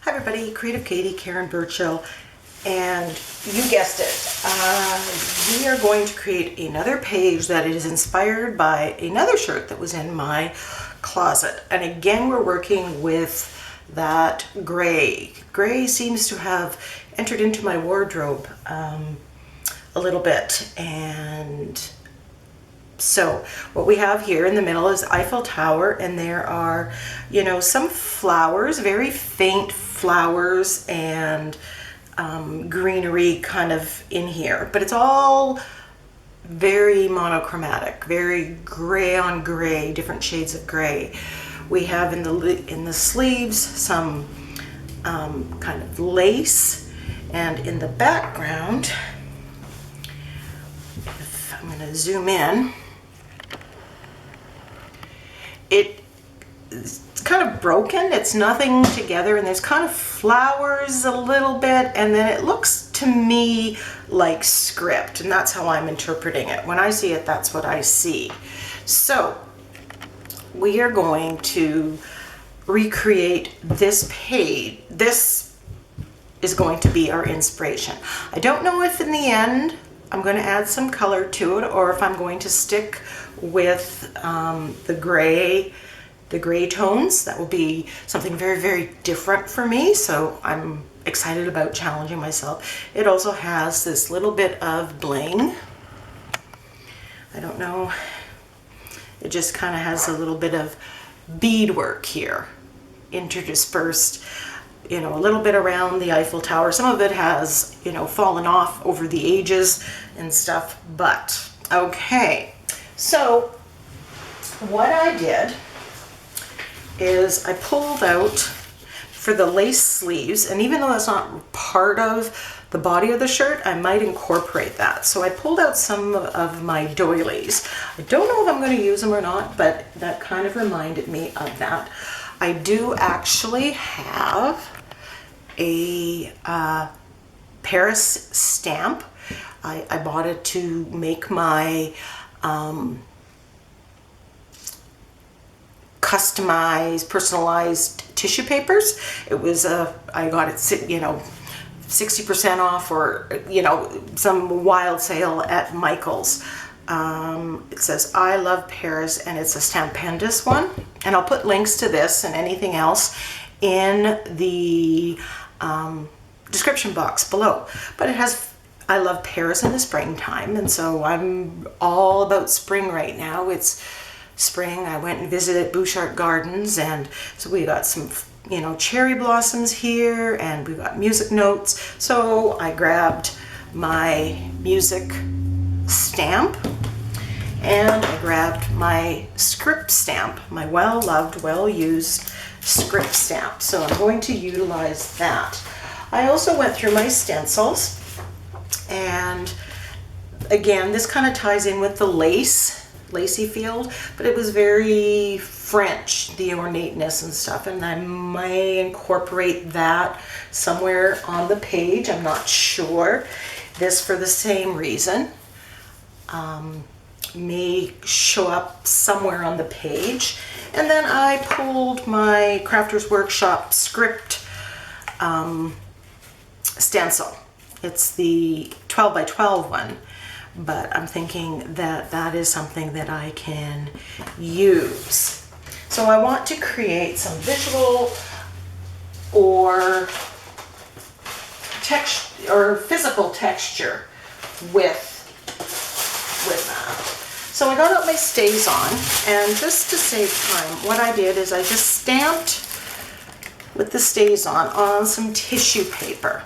Hi everybody, Creative Katie, Karen Burchill, and you guessed it, we are going to create another page that is inspired by another shirt that was in my closet. And again, we're working with that gray. Gray seems to have entered into my wardrobe a little bit, and so what we have here in the middle is Eiffel Tower, and there are, some flowers, very faint flowers and greenery kind of in here, but it's all very monochromatic, very gray on gray, different shades of gray. We have in the sleeves some kind of lace, and in the background, if I'm going to zoom in, it's kind of broken, it's nothing together, and there's kind of flowers a little bit, and then it looks to me like script, and that's how I'm interpreting it. When I see it, that's what I see. So we are going to recreate this page. This is going to be our inspiration. I don't know if in the end I'm going to add some color to it, or if I'm going to stick with the gray tones. That will be something very, very different for me, so I'm excited about challenging myself. It also has this little bit of bling. I don't know, it just kind of has a little bit of beadwork here, interdispersed, a little bit around the Eiffel Tower. Some of it has, fallen off over the ages and stuff, but okay. So what I did is I pulled out for the lace sleeves, and even though that's not part of the body of the shirt, I might incorporate that. So I pulled out some of my doilies. I don't know if I'm going to use them or not, but that kind of reminded me of that. I do actually have a Paris stamp. I bought it to make my customized, personalized tissue papers. It was I got it, 60% off, or some wild sale at Michael's. It says I love Paris, and it's a Stampendous one, and I'll put links to this and anything else in the description box below. But it has I love Paris in the springtime, and so I'm all about spring right now. It's spring. I went and visited Bouchard Gardens, and so we got some cherry blossoms here, and we got music notes. So I grabbed my music stamp, and I grabbed my script stamp, my well-loved, well-used script stamp. So I'm going to utilize that. I also went through my stencils, and again, this kind of ties in with the lacy field, but it was very French, the ornateness and stuff, and I may incorporate that somewhere on the page. I'm not sure. This, for the same reason, may show up somewhere on the page. And then I pulled my Crafters Workshop script stencil. It's the 12 by 12 one, but I'm thinking that that is something that I can use. So I want to create some visual or text or physical texture with that. So I got out my StazOn, and just to save time, what I did is I just stamped with the StazOn on some tissue paper.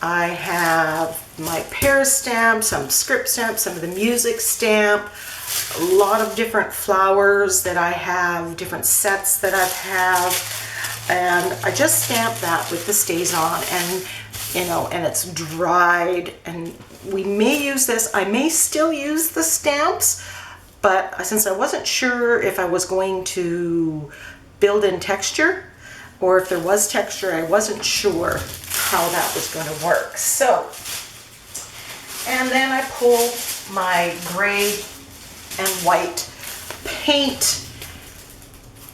I have my Paris stamp, some script stamp, some of the music stamp, a lot of different flowers that I have, different sets that I have, and I just stamped that with the StazOn, and it's dried, and we may use this. I may still use the stamps, but since I wasn't sure if I was going to build in texture, or if there was texture, I wasn't sure how that was going to work. So, and then I pulled my gray and white paint,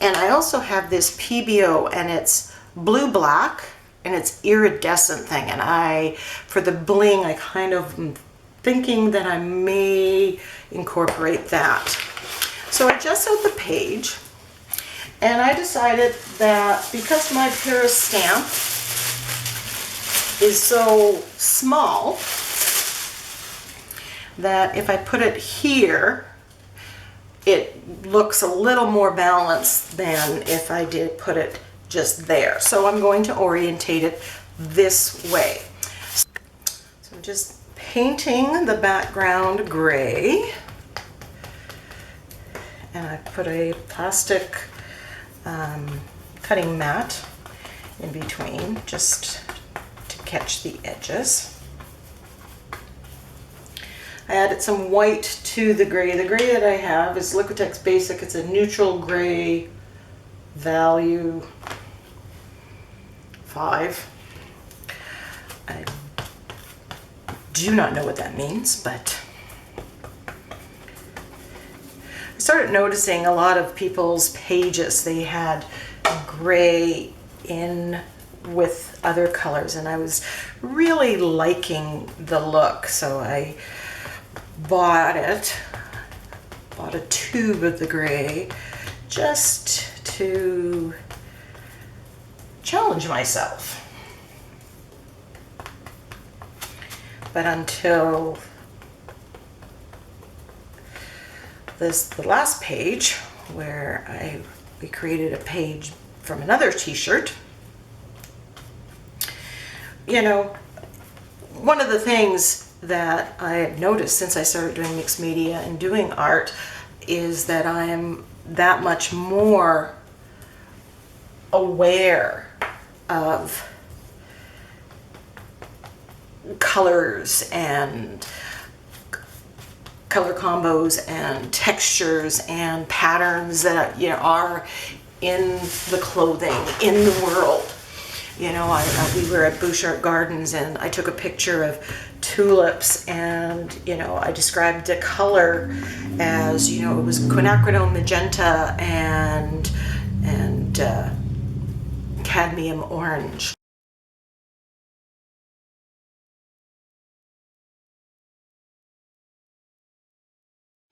and I also have this PBO, and it's blue black, and it's iridescent thing. And for the bling, I kind of am thinking that I may incorporate that. So I just out the page, and I decided that because my Paris stamp is so small, that if I put it here, it looks a little more balanced than if I did put it just there. So I'm going to orientate it this way. So I'm just painting the background gray, and I put a plastic cutting mat in between just to catch the edges. I added some white to the gray. The gray that I have is Liquitex Basic. It's a neutral gray, value 5. I do not know what that means, but I started noticing a lot of people's pages, they had gray in with other colors, and I was really liking the look, so I bought a tube of the gray just to challenge myself. But until the last page, where we created a page from another t-shirt, you know, one of the things that I have noticed since I started doing mixed media and doing art is that I am that much more aware of colors and color combos and textures and patterns that, you know, are in the clothing, in the world. You know, we were at Bouchard Gardens, and I took a picture of tulips, and, you know, I described the color as, you know, it was quinacridone magenta and cadmium orange.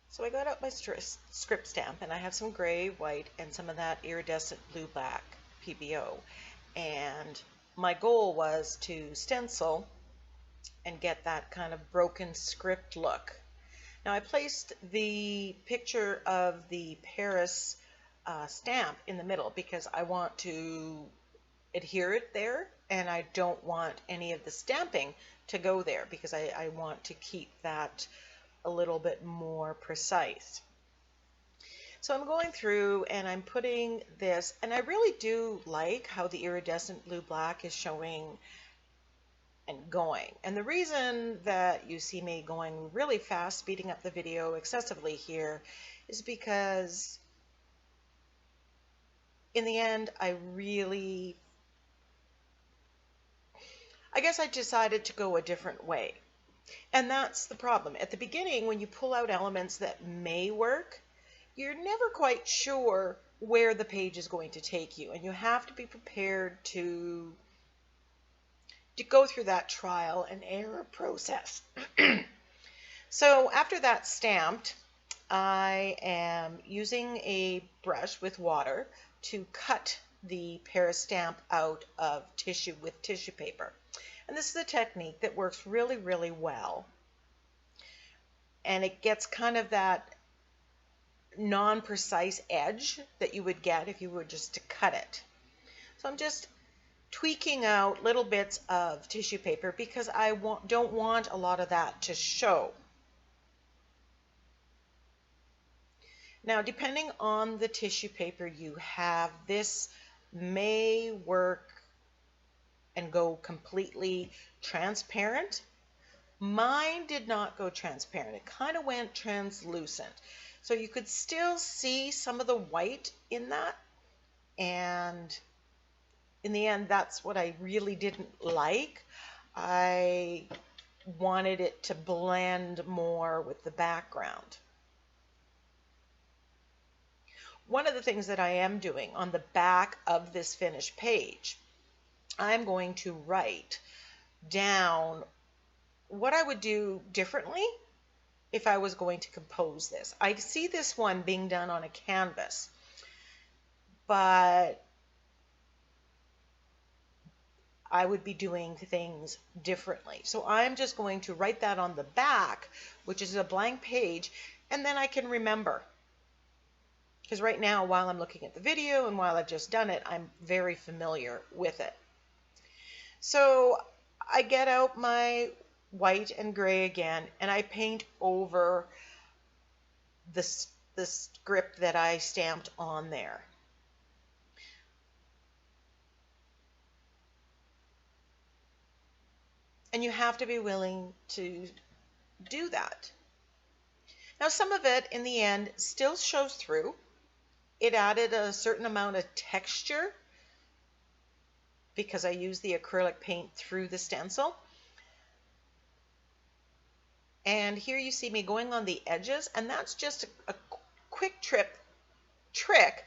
So I got out my script stamp, and I have some gray, white, and some of that iridescent blue black PBO. And my goal was to stencil and get that kind of broken script look. Now I placed the picture of the Paris stamp in the middle because I want to adhere it there, and I don't want any of the stamping to go there because I want to keep that a little bit more precise. So I'm going through and I'm putting this, and I really do like how the iridescent blue black is showing and going. And the reason that you see me going really fast, speeding up the video excessively here, is because in the end I guess I decided to go a different way. And that's the problem. At the beginning, when you pull out elements that may work, you're never quite sure where the page is going to take you, and you have to be prepared to go through that trial and error process. So after that's stamped, I am using a brush with water to cut the Paris stamp out of tissue with tissue paper. And this is a technique that works really, really well. And it gets kind of that non-precise edge that you would get if you were just to cut it. So I'm just tweaking out little bits of tissue paper because I don't want a lot of that to show. Now, depending on the tissue paper you have, this may work and go completely transparent. Mine did not go transparent. It kind of went translucent. So you could still see some of the white in that, and in the end, that's what I really didn't like. I wanted it to blend more with the background. One of the things that I am doing on the back of this finished page I'm going to write down what I would do differently if I was going to compose this. I see this one being done on a canvas, but I would be doing things differently. So I'm just going to write that on the back, which is a blank page, and then I can remember. Because right now, while I'm looking at the video and while I've just done it, I'm very familiar with it. So I get out my white and gray again, and I paint over the script that I stamped on there. And you have to be willing to do that. Now, some of it in the end still shows through. It added a certain amount of texture because I used the acrylic paint through the stencil. And here you see me going on the edges, and that's just a quick trick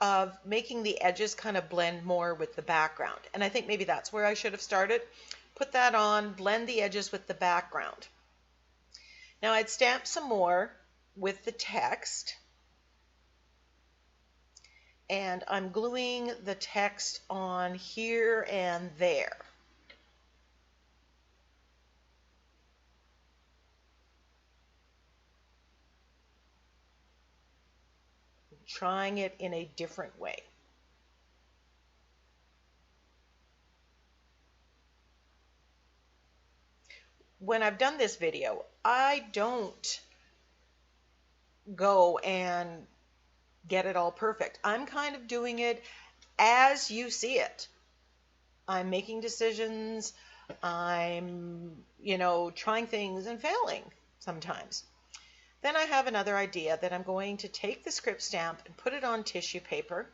of making the edges kind of blend more with the background. And I think maybe that's where I should have started. Put that on, blend the edges with the background. Now I'd stamp some more with the text, and I'm gluing the text on here and there. Trying it in a different way. When I've done this video, I don't go and get it all perfect. I'm kind of doing it as you see it. I'm making decisions. I'm, trying things and failing sometimes. Then I have another idea that I'm going to take the script stamp and put it on tissue paper.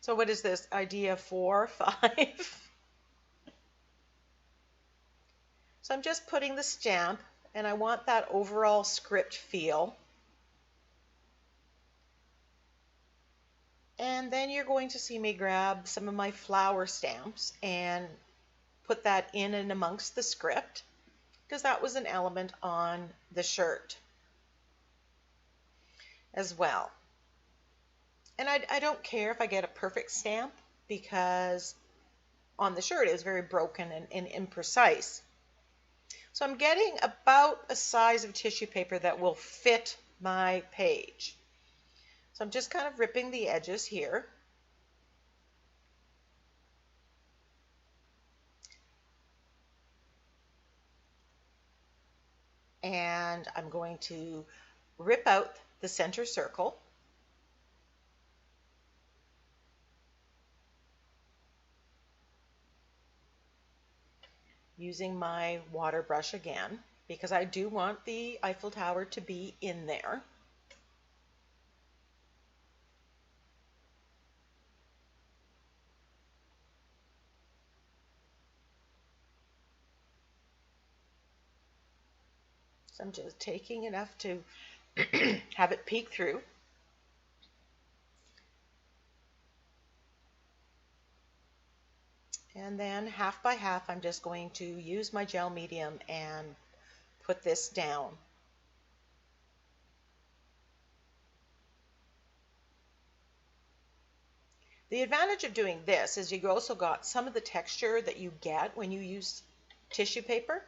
So what is this? Idea 4, 5? So I'm just putting the stamp, and I want that overall script feel. And then you're going to see me grab some of my flower stamps and put that in and amongst the script, because that was an element on the shirt as well. And I don't care if I get a perfect stamp, because on the shirt it was very broken and imprecise. So I'm getting about a size of tissue paper that will fit my page. So I'm just kind of ripping the edges here. And I'm going to rip out the center circle. Using my water brush again, because I do want the Eiffel Tower to be in there. So I'm just taking enough to have it peek through. And then half by half, I'm just going to use my gel medium and put this down. The advantage of doing this is you also got some of the texture that you get when you use tissue paper.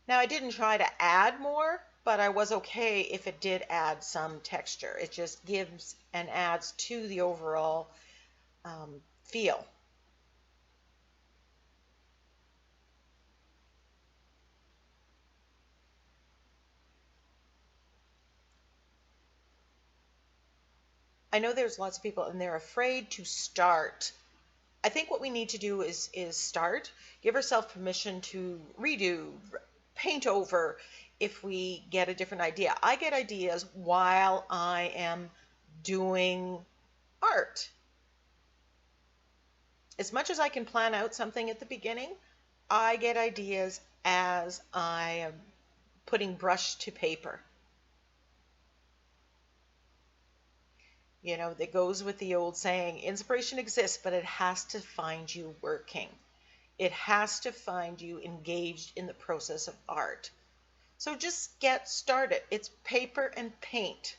Now I didn't try to add more, but I was okay if it did add some texture. It just gives and adds to the overall feel. I know there's lots of people and they're afraid to start. I think what we need to do is start, give ourselves permission to redo, paint over if we get a different idea. I get ideas while I am doing art. As much as I can plan out something at the beginning, I get ideas as I am putting brush to paper. You know, that goes with the old saying, inspiration exists, but it has to find you working. It has to find you engaged in the process of art. So just get started. It's paper and paint.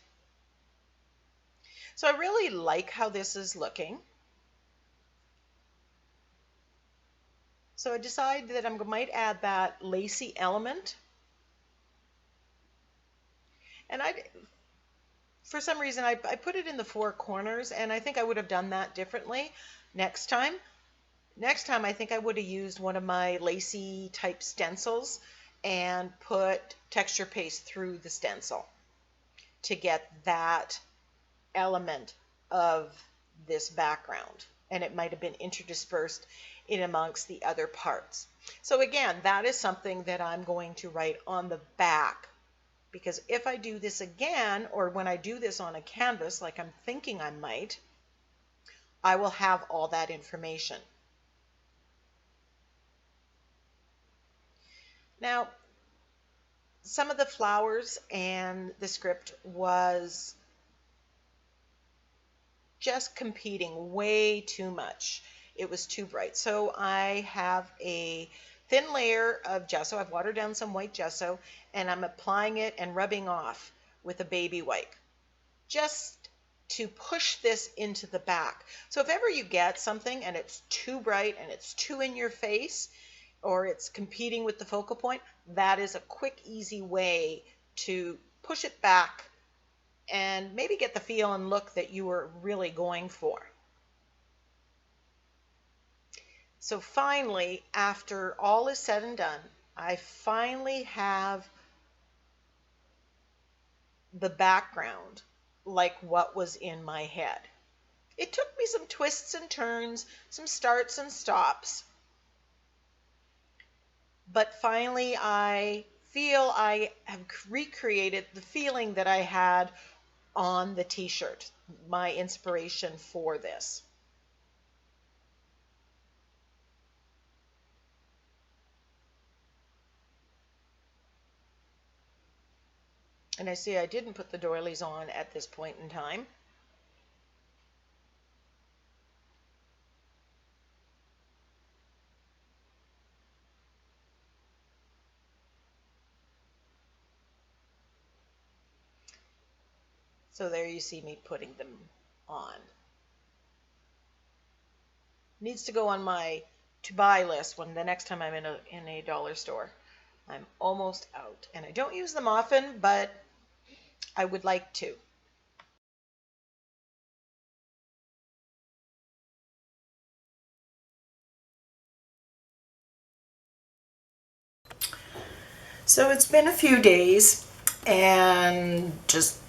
So I really like how this is looking. So I decided that I might add that lacy element. And for some reason, I put it in the four corners, and I think I would have done that differently next time. Next time, I think I would have used one of my lacy type stencils and put texture paste through the stencil to get that element of this background, and it might have been interdispersed in amongst the other parts. So again, that is something that I'm going to write on the back, because if I do this again, or when I do this on a canvas like I'm thinking I might, I will have all that information. Now, some of the flowers and the script was just competing way too much. It was too bright. So I have a thin layer of gesso. I've watered down some white gesso, and I'm applying it and rubbing off with a baby wipe, just to push this into the back. So if ever you get something and it's too bright and it's too in your face, or it's competing with the focal point, that is a quick, easy way to push it back and maybe get the feel and look that you were really going for. So finally, after all is said and done, I finally have the background like what was in my head. It took me some twists and turns, some starts and stops, but finally I feel I have recreated the feeling that I had on the t-shirt, my inspiration for this. And I see I didn't put the doilies on at this point in time. So there you see me putting them on. Needs to go on my to buy list when the next time I'm in a dollar store. I'm almost out, and I don't use them often, but I would like to. So it's been a few days, and just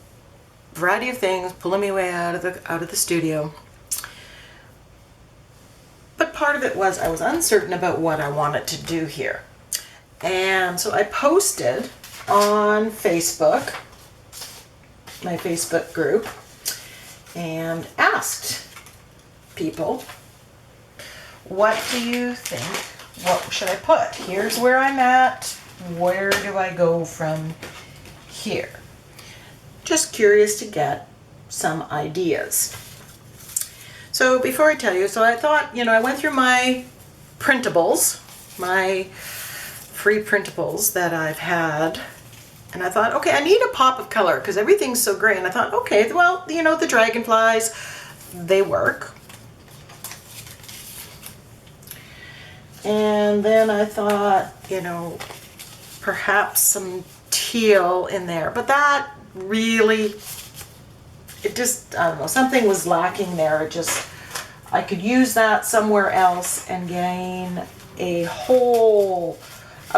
a variety of things pulling me way out of the studio. But part of it was I was uncertain about what I wanted to do here. And so I posted on Facebook, my Facebook group, and asked people, what do you think? What should I put? Here's where I'm at. Where do I go from here? Just curious to get some ideas. So before I tell you, so I thought, I went through my printables, my free printables that I've had, and I thought, okay, I need a pop of color because everything's so gray. And I thought, okay, well, the dragonflies, they work. And then I thought, perhaps some teal in there, but that really, it just, I don't know, something was lacking there. I could use that somewhere else and gain a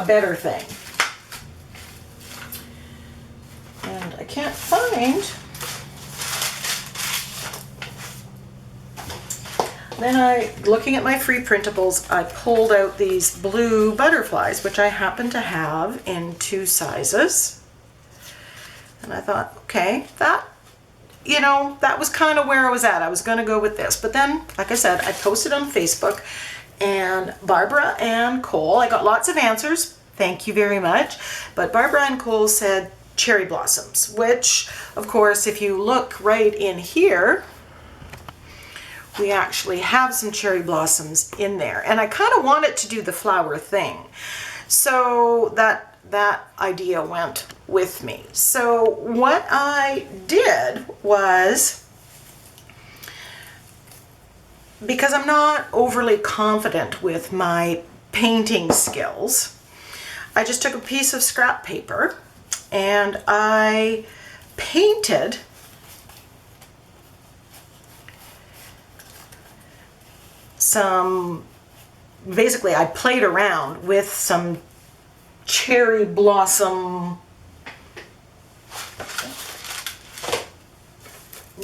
better thing. And I can't find. Then looking at my free printables, I pulled out these blue butterflies, which I happen to have in 2 sizes. And I thought, okay, that was kind of where I was at. I was going to go with this. But then, like I said, I posted on Facebook, and Barbara and Cole, I got lots of answers. Thank you very much. But Barbara and Cole said, cherry blossoms, which of course, if you look right in here, we actually have some cherry blossoms in there. And I kind of wanted to do the flower thing. So that idea went with me. So what I did was, because I'm not overly confident with my painting skills, I just took a piece of scrap paper and I painted basically I played around with some cherry blossom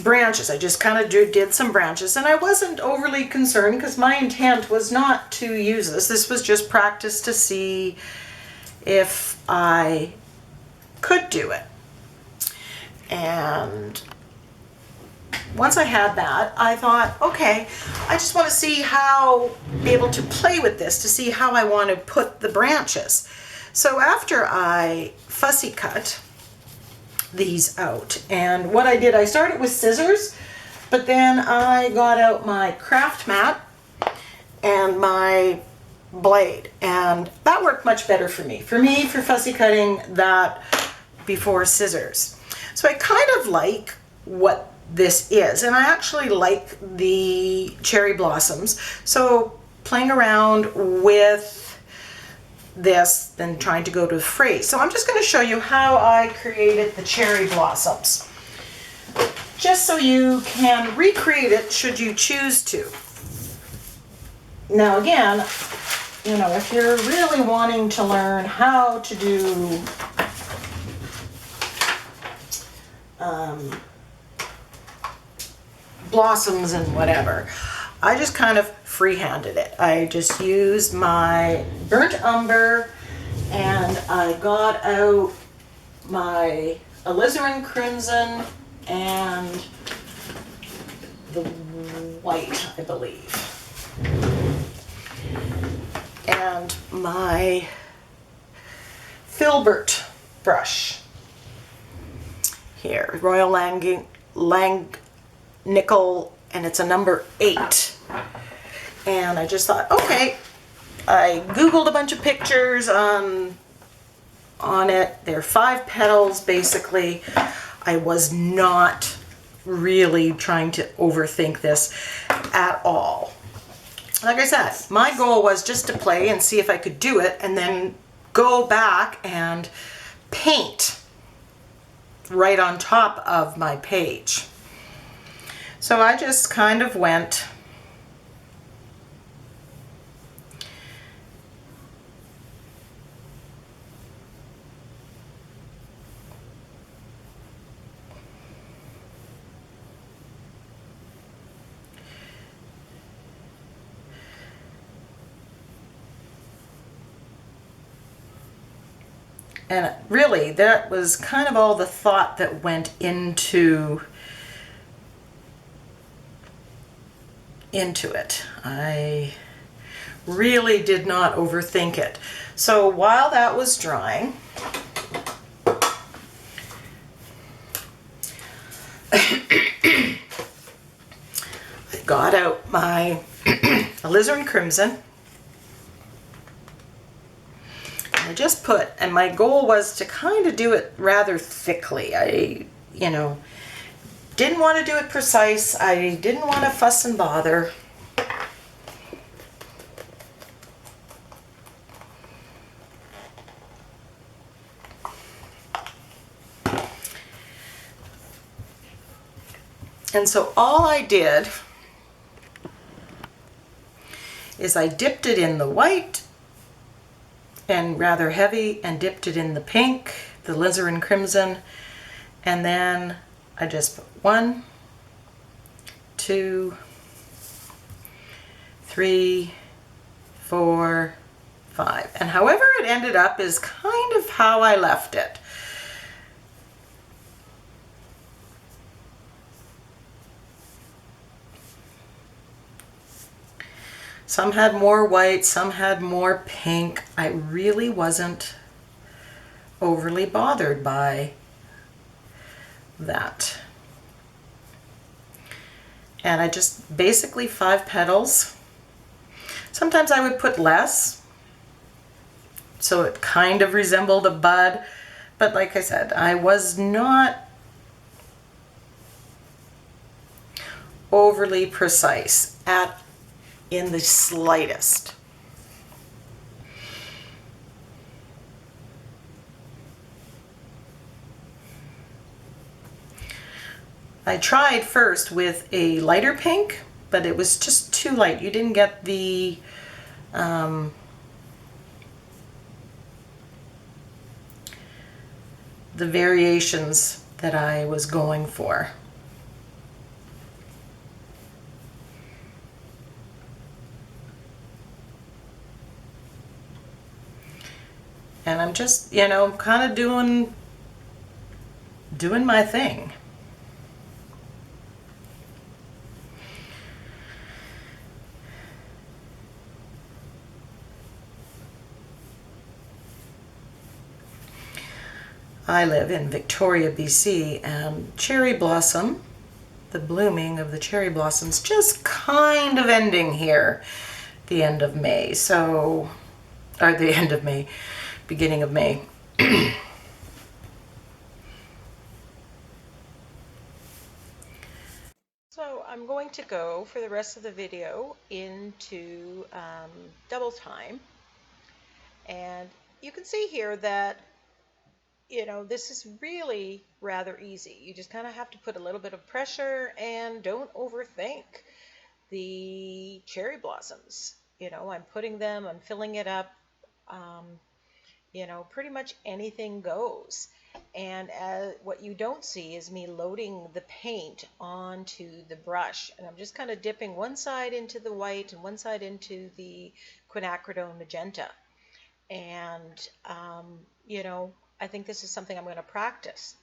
branches. I just kind of did some branches, and I wasn't overly concerned because my intent was not to use this. This was just practice to see if I could do it. And once I had that, I thought, okay, I just want to be able to play with this to see how I want to put the branches. So after I fussy cut these out, and what I did, I started with scissors, but then I got out my craft mat and my blade, and that worked much better for me. For fussy cutting, that before scissors. So I kind of like what this is, and I actually like the cherry blossoms. So playing around with this, then trying to go to the phrase. So I'm just going to show you how I created the cherry blossoms, just so you can recreate it should you choose to. Now again, you know, if you're really wanting to learn how to do blossoms and whatever, I just kind of freehanded it. I just used my burnt umber, and I got out my alizarin crimson and the white, I believe, and my filbert brush here, Royal Nickel, and it's a number 8. And I just thought, okay, I Googled a bunch of pictures on it. They're 5 petals, basically. I was not really trying to overthink this at all. Like I said, my goal was just to play and see if I could do it, and then go back and paint right on top of my page. So I just kind of went and really that was kind of all the thought that went into it. I really did not overthink it. So while that was drying, I got out my alizarin crimson. I just put, and my goal was to kind of do it rather thickly. I, you know, didn't want to do it precise. I didn't want to fuss and bother. And so all I did is I dipped it in the white and rather heavy, and dipped it in the pink, the alizarin crimson, and then I just put 1, 2, 3, 4, 5. And however it ended up is kind of how I left it. Some had more white, some had more pink. I really wasn't overly bothered by that. And I just basically 5 petals. Sometimes I would put less, so it kind of resembled a bud, but like I said, I was not overly precise in the slightest. I tried first with a lighter pink, but it was just too light. You didn't get the variations that I was going for. And I'm just, you know, kind of doing my thing. I live in Victoria, BC, and cherry blossom, the blooming of the cherry blossoms, just kind of ending here, the end of May. So, or the end of May, beginning of May. So I'm going to go for the rest of the video into double time, and you can see here that, you know, this is really rather easy. You just kind of have to put a little bit of pressure and don't overthink the cherry blossoms. You know, I'm putting them, I'm filling it up, you know, pretty much anything goes. And what you don't see is me loading the paint onto the brush. And I'm just kind of dipping one side into the white and one side into the quinacridone magenta. And, you know, I think this is something I'm going to practice.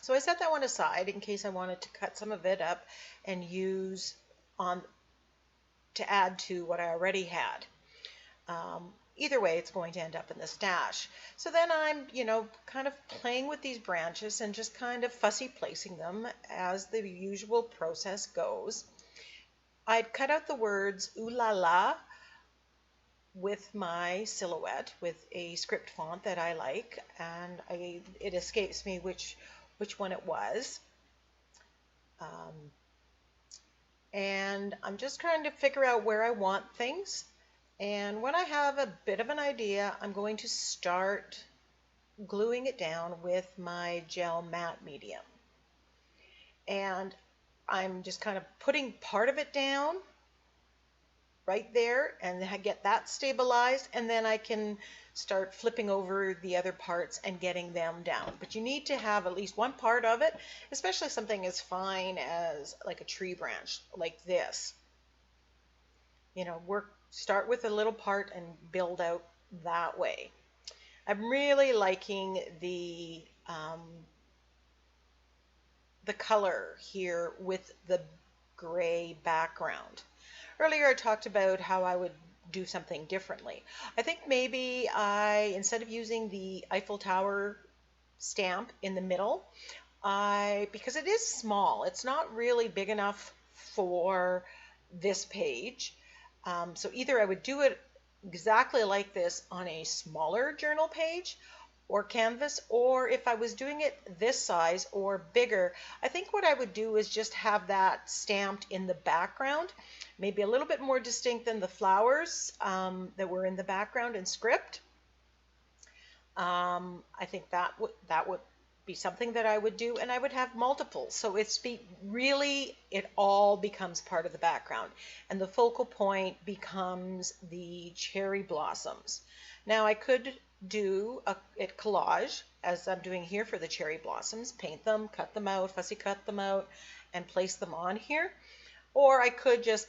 So I set that one aside in case I wanted to cut some of it up and use to add to what I already had. Either way, it's going to end up in the stash. So then I'm, you know, kind of playing with these branches and just kind of fussy placing them as the usual process goes. I'd cut out the words ooh la la with my silhouette with a script font that I like, and it escapes me which one it was. And I'm just trying to figure out where I want things. And when I have a bit of an idea, I'm going to start gluing it down with my gel matte medium. And I'm just kind of putting part of it down right there and get that stabilized, and then I can start flipping over the other parts and getting them down. But you need to have at least one part of it, especially something as fine as like a tree branch like this. You know, start with a little part and build out that way. I'm really liking the color here with the gray background. Earlier I talked about how I would do something differently. I think maybe instead of using the Eiffel Tower stamp in the middle, because it is small, it's not really big enough for this page. So either I would do it exactly like this on a smaller journal page or canvas, or if I was doing it this size or bigger, I think what I would do is just have that stamped in the background, maybe a little bit more distinct than the flowers that were in the background in script. I think that would be something that I would do, and I would have multiples. So it all becomes part of the background, and the focal point becomes the cherry blossoms. Now I could do a collage, as I'm doing here for the cherry blossoms, paint them, cut them out, fussy cut them out, and place them on here. Or I could just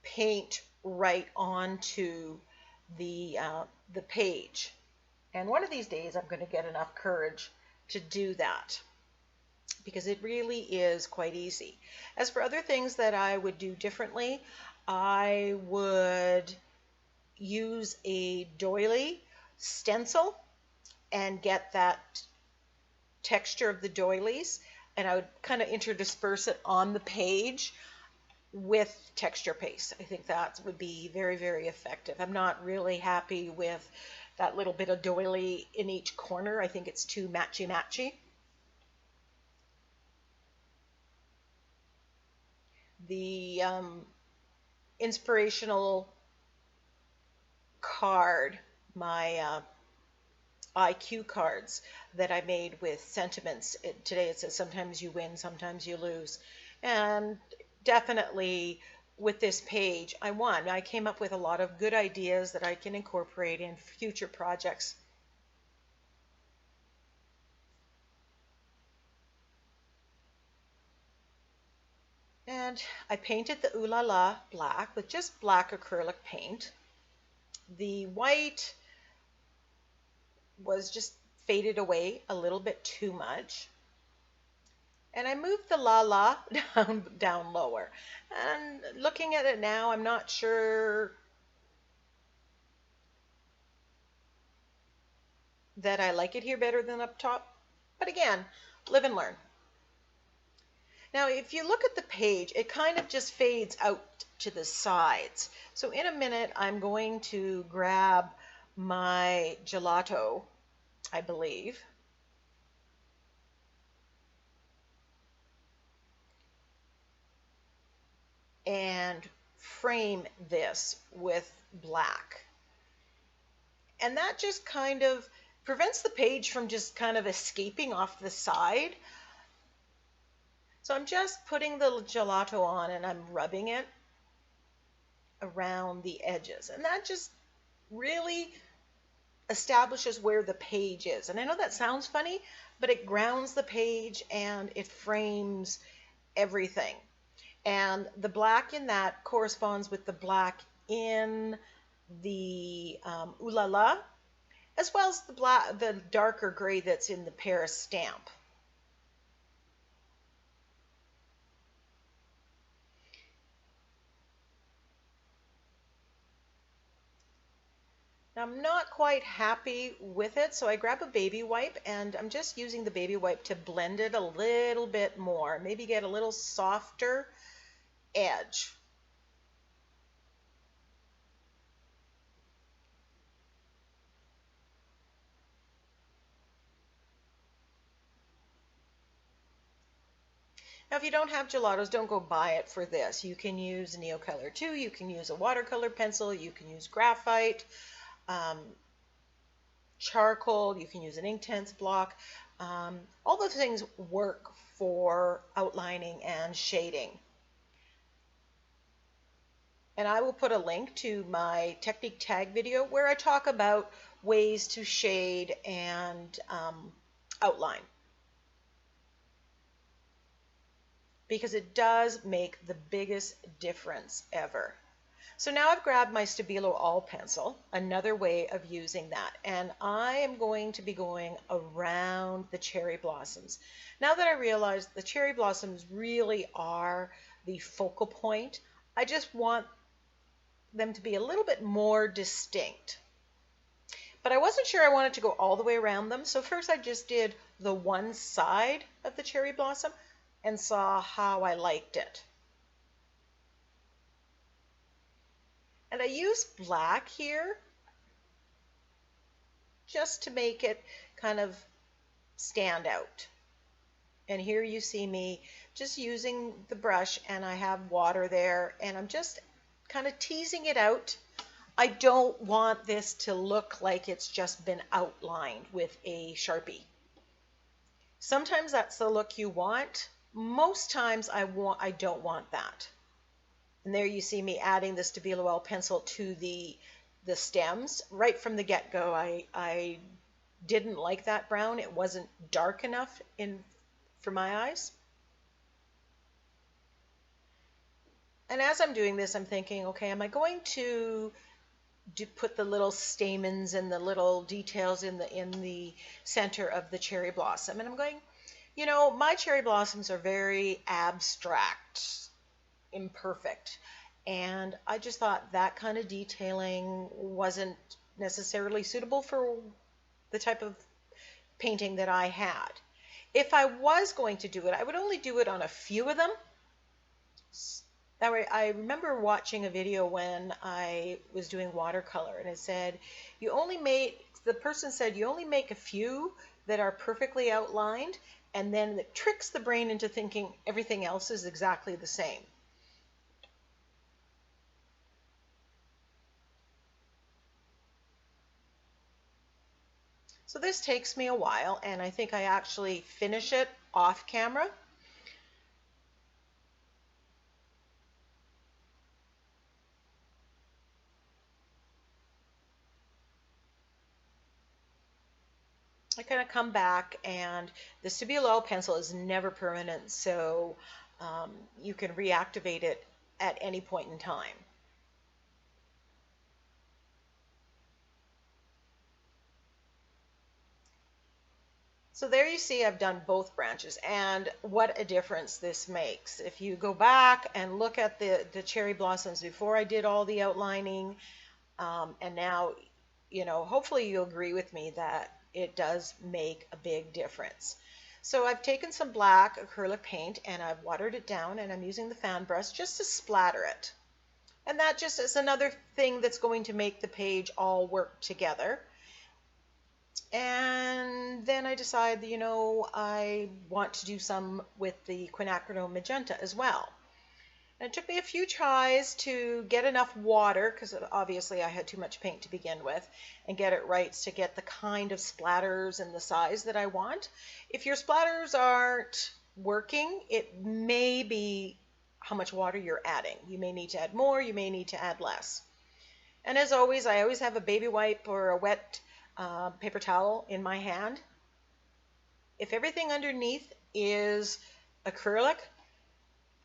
paint right onto the page. And one of these days I'm going to get enough courage to do that, because it really is quite easy. As for other things that I would do differently, I would use a doily stencil and get that texture of the doilies, and I would kind of interdisperse it on the page with texture paste. I think that would be very, very effective. I'm not really happy with that little bit of doily in each corner. I think it's too matchy-matchy. The inspirational card, my IQ cards that I made with sentiments. Today it says sometimes you win, sometimes you lose. And definitely with this page, I won. I came up with a lot of good ideas that I can incorporate in future projects. And I painted the Ooh La La black with just black acrylic paint. The white was just faded away a little bit too much. And I moved the La La down lower. And looking at it now, I'm not sure that I like it here better than up top. But again, live and learn. Now, if you look at the page, it kind of just fades out to the sides. So in a minute, I'm going to grab my gelato, I believe. And frame this with black. And that just kind of prevents the page from just kind of escaping off the side. So I'm just putting the gelato on and I'm rubbing it around the edges. And that just really establishes where the page is. And I know that sounds funny, but it grounds the page and it frames everything. And the black in that corresponds with the black in the Ooh La La, as well as the darker gray that's in the Paris stamp. Now I'm not quite happy with it, so I grab a baby wipe and I'm just using the baby wipe to blend it a little bit more, maybe get a little softer edge. Now, if you don't have gelatos, don't go buy it for this. You can use Neocolor 2, you can use a watercolor pencil, you can use graphite, charcoal, you can use an Inktense block. All those things work for outlining and shading. And I will put a link to my technique tag video where I talk about ways to shade and outline, because it does make the biggest difference ever. So now I've grabbed my Stabilo All pencil, another way of using that, and I am going to be going around the cherry blossoms. Now that I realize the cherry blossoms really are the focal point, I just want them to be a little bit more distinct. But I wasn't sure I wanted to go all the way around them, so first I just did the one side of the cherry blossom and saw how I liked it. And I used black here just to make it kind of stand out. And here you see me just using the brush, and I have water there, and I'm just kind of teasing it out. I don't want this to look like it's just been outlined with a Sharpie. Sometimes that's the look you want. Most times I don't want that. And there you see me adding the Stabilo L pencil to the stems. Right from the get-go, I didn't like that brown. It wasn't dark enough for my eyes. And as I'm doing this, I'm thinking, okay, am I going to put the little stamens and the little details in the center of the cherry blossom? And I'm going, you know, my cherry blossoms are very abstract, imperfect, and I just thought that kind of detailing wasn't necessarily suitable for the type of painting that I had. If I was going to do it, I would only do it on a few of them. That way, I remember watching a video when I was doing watercolor, and it said the person said you only make a few that are perfectly outlined, and then it tricks the brain into thinking everything else is exactly the same. So this takes me a while, and I think I actually finish it off camera. I kind of come back, and the Stabilo oil pencil is never permanent, so you can reactivate it at any point in time. So there you see I've done both branches, and what a difference this makes. If you go back and look at the cherry blossoms before I did all the outlining, and now, hopefully you'll agree with me that it does make a big difference. So I've taken some black acrylic paint and I've watered it down, and I'm using the fan brush just to splatter it. And that just is another thing that's going to make the page all work together. And then I decided, I want to do some with the quinacridone magenta as well. And it took me a few tries to get enough water, because obviously I had too much paint to begin with, and get it right to get the kind of splatters and the size that I want. If your splatters aren't working, it may be how much water you're adding. You may need to add more, you may need to add less. And as always, I always have a baby wipe or a wet paper towel in my hand. If everything underneath is acrylic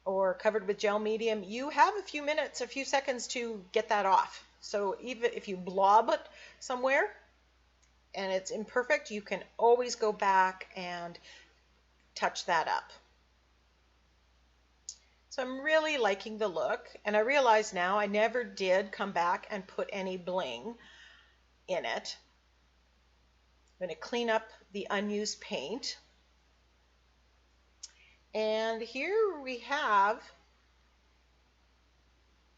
or covered with gel medium, you have a few minutes, a few seconds to get that off. So even if you blob it somewhere and it's imperfect, you can always go back and touch that up. So I'm really liking the look, and I realize now I never did come back and put any bling in it. I'm going to clean up the unused paint. And here we have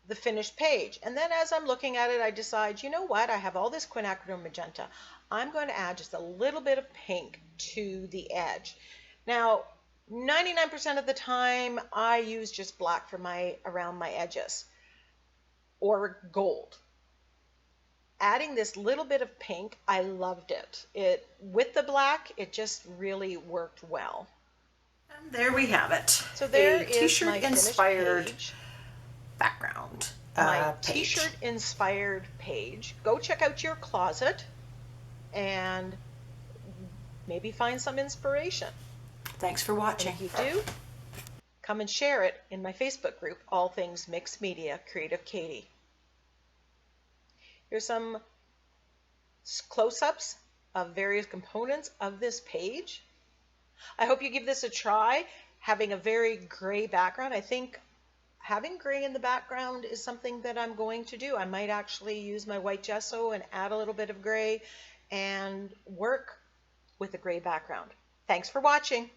the finished page. And then as I'm looking at it, I decide, you know what? I have all this quinacridone magenta. I'm going to add just a little bit of pink to the edge. Now, 99% of the time, I use just black for around my edges, or gold. Adding this little bit of pink, I loved it. With the black, it just really worked well. And there we have it. So there is t-shirt my inspired page. Background. My t-shirt inspired page. Go check out your closet and maybe find some inspiration. Thanks for watching. And if you do, come and share it in my Facebook group, All Things Mixed Media Creative Katie. Here's some close-ups of various components of this page. I hope you give this a try. Having a very gray background, I think having gray in the background is something that I'm going to do. I might actually use my white gesso and add a little bit of gray and work with a gray background. Thanks for watching.